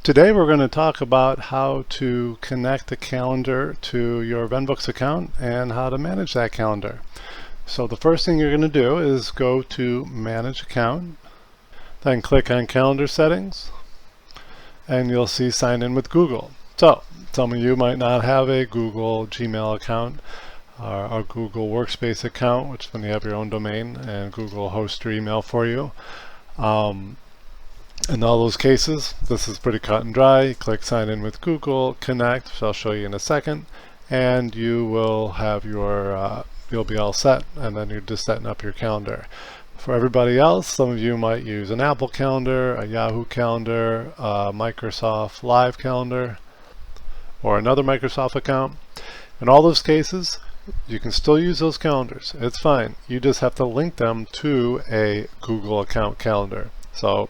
Today we're going to talk about how to connect a calendar to your VenBooks account and how to manage that calendar. So the first thing you're going to do is go to Manage Account, then click on Calendar Settings, and you'll see Sign in with Google. So some of you might not have a Google Gmail account or a Google Workspace account, which is when you have your own domain and Google hosts your email for you. In all those cases, this is pretty cut and dry. Click Sign in with Google, connect, which I'll show you in a second, and you will have your, you'll be all set, and then you're just setting up your calendar. For everybody else, some of you might use an Apple calendar, a Yahoo calendar, a Microsoft Live calendar, or another Microsoft account. In all those cases, you can still use those calendars. It's fine. You just have to link them to a Google account calendar. So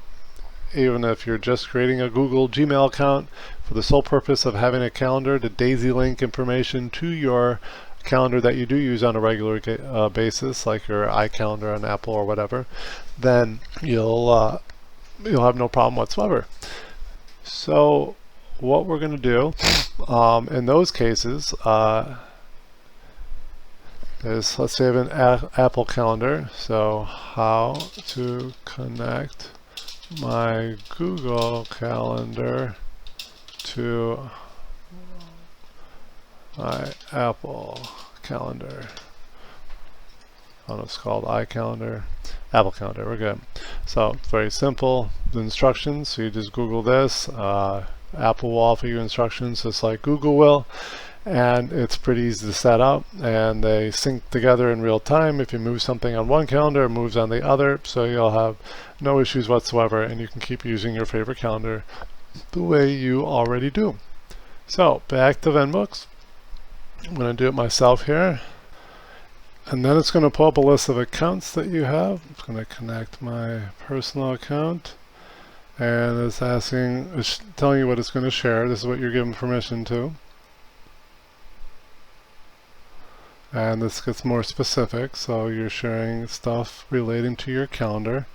even if you're just creating a Google Gmail account for the sole purpose of having a calendar to daisy link information to your calendar that you do use on a regular basis, like your iCalendar on Apple or whatever, then you'll have no problem whatsoever. So what we're going to do in those cases is, let's say I have an Apple calendar. So how to connect my Google Calendar to my Apple Calendar. I don't know if it's called iCalendar. Apple Calendar, we're good. So it's very simple, the instructions. So you just Google this. Apple will offer you instructions just like Google will, and it's pretty easy to set up, and they sync together in real time. If you move something on one calendar, it moves on the other, so you'll have no issues whatsoever, and you can keep using your favorite calendar the way you already do. So back to VenBooks. I'm going to do it myself here, and then it's going to pull up a list of accounts that you have. I'm going to connect my personal account, and it's asking, it's telling you what it's going to share. This is what you're given permission to. And this gets more specific, so you're sharing stuff relating to your calendar.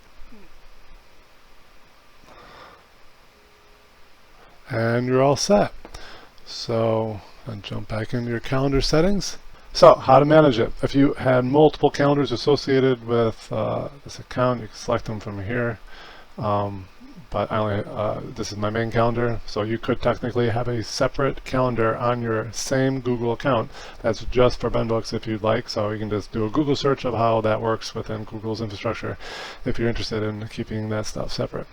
And you're all set. So, and jump back into your calendar settings. So, how to manage it. If you had multiple calendars associated with this account, you can select them from here. But I only, this is my main calendar, so you could technically have a separate calendar on your same Google account that's just for VenBooks if you'd like. So you can just do a Google search of how that works within Google's infrastructure if you're interested in keeping that stuff separate.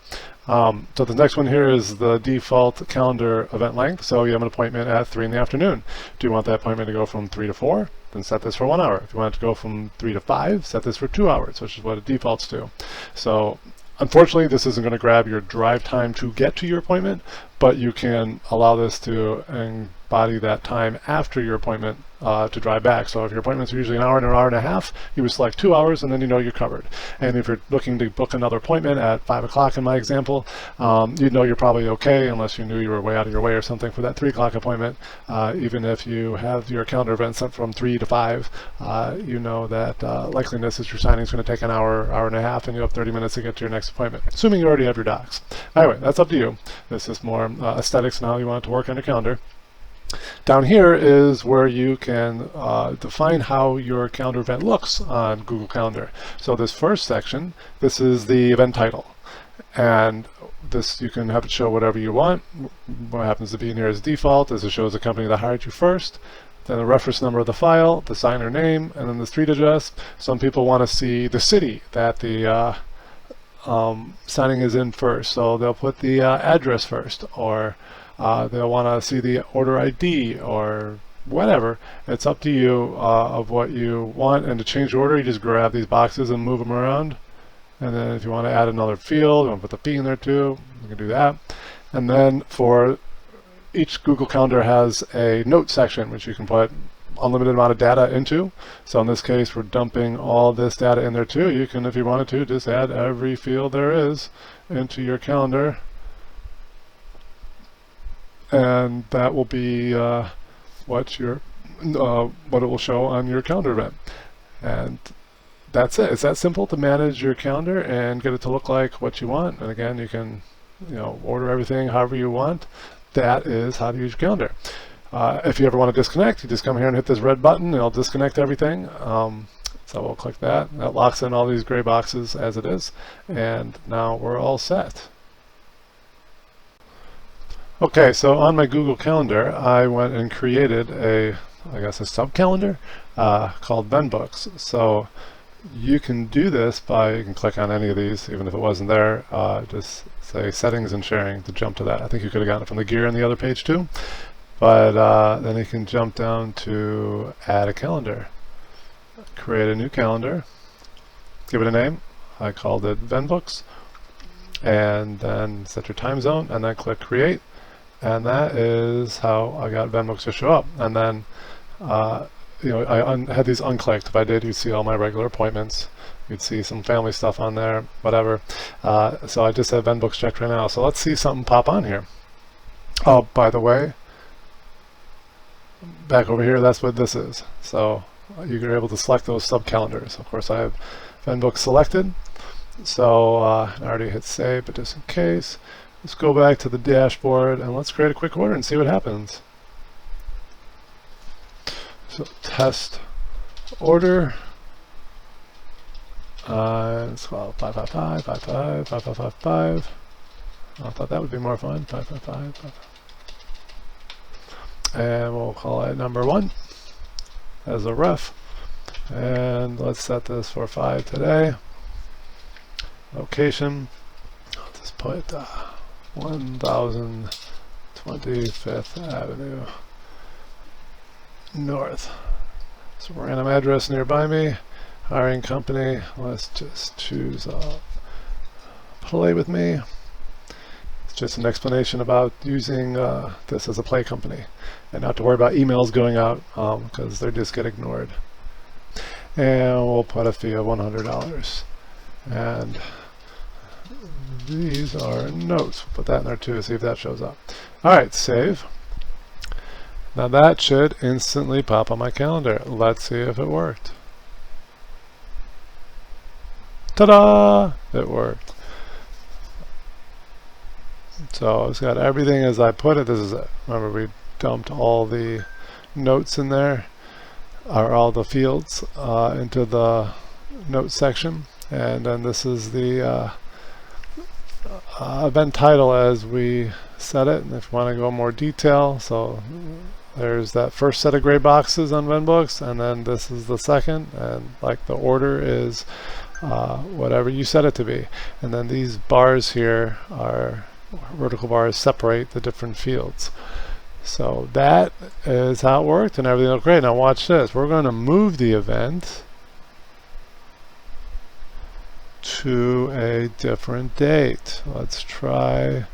So the next one here is the default calendar event length. So you have an appointment at 3 in the afternoon. Do you want that appointment to go from 3 to 4? Then set this for 1 hour. If you want it to go from 3 to 5, set this for 2 hours, which is what it defaults to. So unfortunately, this isn't going to grab your drive time to get to your appointment, but you can allow this to embody that time after your appointment to drive back. So if your appointments are usually an hour and a half, you would select 2 hours, and then you know you're covered. And if you're looking to book another appointment at 5 o'clock in my example, you know you're probably okay, unless you knew you were way out of your way or something for that 3 o'clock appointment. Even if you have your calendar event set from 3 to 5, you know that likeliness is your signing is going to take an hour, hour and a half, and you have 30 minutes to get to your next appointment, assuming you already have your docs. Anyway, that's up to you. This is more aesthetics and how you want it to work on your calendar. Down here is where you can define how your calendar event looks on Google Calendar. So this first section, this is the event title. And this, you can have it show whatever you want. What happens to be in here as default is it shows the company that hired you first, then the reference number of the file, the signer name, and then the street address. Some people want to see the city that the signing is in first, so they'll put the address first, or they'll want to see the order ID or whatever. It's up to you of what you want, and to change the order you just grab these boxes and move them around. And then if you want to add another field, you want to put the fee in there too, you can do that. And then for each Google Calendar has a note section which you can put unlimited amount of data into. So in this case we're dumping all this data in there too. You can, if you wanted to, just add every field there is into your calendar, and that will be what it will show on your calendar event. And that's it. It's that simple to manage your calendar and get it to look like what you want. And again, you can order everything however you want. That is how to use your calendar. If you ever want to disconnect, you just come here and hit this red button and it'll disconnect everything. So we'll click that. That locks in all these gray boxes as it is. And now we're all set. Okay, so on my Google Calendar, I went and created a sub-calendar called VenBooks. So you can do this by, you can click on any of these, even if it wasn't there, just say settings and sharing to jump to that. I think you could have gotten it from the gear on the other page too. But then you can jump down to add a calendar. Create a new calendar, give it a name. I called it VenBooks, and then set your time zone, and then click create. And that is how I got VenBooks to show up. And then I had these unclicked. If I did, you'd see all my regular appointments. You'd see some family stuff on there, whatever. So I just have VenBooks checked right now. So let's see something pop on here. Oh, by the way, back over here, that's what this is. So you're able to select those sub-calendars. Of course, I have VenBooks selected. So I already hit save, but just in case, let's go back to the dashboard and let's create a quick order and see what happens. So test order. Let's call it 555, 55, 5555. I thought that would be more fun. 555, 555. And we'll call it number 1 as a ref. And let's set this for 5 today. Location. I'll just put 1025th Avenue North. So random address nearby me. Hiring company. Let's just choose Play With Me. It's just an explanation about using this as a play company and not to worry about emails going out because they just get ignored. And we'll put a fee of $100. And these are notes. We'll put that in there too, see if that shows up. Alright, save. Now that should instantly pop on my calendar. Let's see if it worked. Ta-da! It worked. So it's got everything as I put it. This is it. Remember, we dumped all the notes in there, or all the fields into the notes section. And then this is the event title as we set it. And if you want to go more detail, so there's that first set of gray boxes on VenBooks, and then this is the second, and like the order is whatever you set it to be. And then these bars here are vertical bars, separate the different fields. So that is how it worked, and everything looked great. Now watch this. We're going to move the event to a different date. Let's try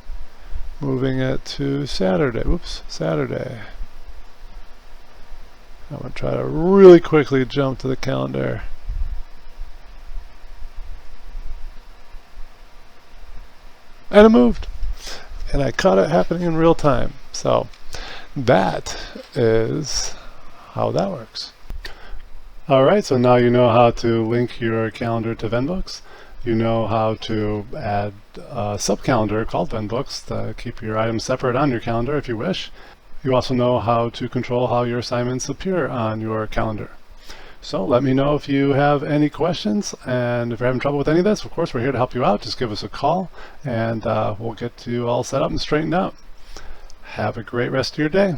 moving it to Saturday. Oops, Saturday. I'm going to try to really quickly jump to the calendar. And it moved. And I caught it happening in real time. So that is how that works. Alright, so now you know how to link your calendar to VenBooks. You know how to add a sub-calendar called VenBooks to keep your items separate on your calendar if you wish. You also know how to control how your assignments appear on your calendar. So let me know if you have any questions, and if you're having trouble with any of this, of course we're here to help you out. Just give us a call and we'll get you all set up and straightened out. Have a great rest of your day.